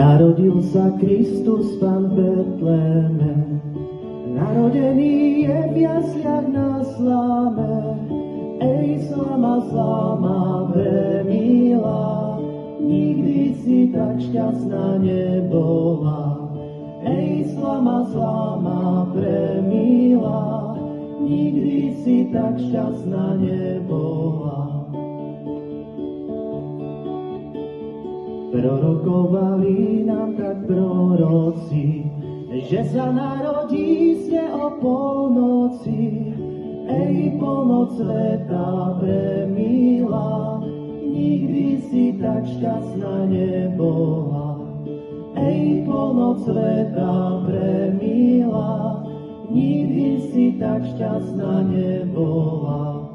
Narodil sa Kristus Pán v Betléme, narodený je v jasliach na sláme. Ej, slama, slama, premila, nikdy si tak šťastná nebola. Ej, slama, slama, premila, nikdy si tak šťastná nebola. Prorokovali nám tak proroci, že sa narodí ste o polnoci. Ej, polnoc sveta premila, nikdy si tak šťastná nebola. Ej, polnoc sveta premila, nikdy si tak šťastná nebola.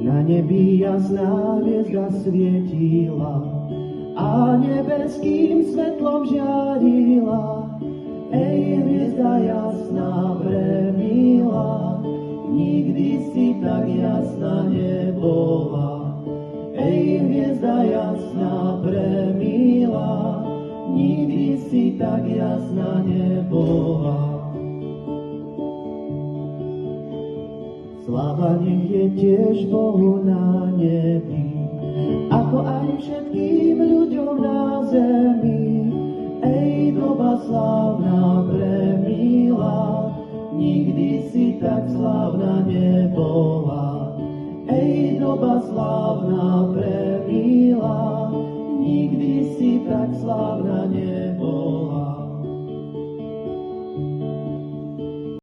Na nebi jasná hviezda svietila a nebeským svetlom žiarila. Ej, hviezda jasná premila, nikdy si tak jasná nebola. Ej, hviezda jasná premila, nikdy si tak jasná nebola. Sláva nech je tiež Bohu na nebi, ako aj všetkým ľuďom na zemi. Ej, doba slávna premila, nikdy si tak slávna nebola. Ej, doba slávna premila, nikdy si tak slávna nebola.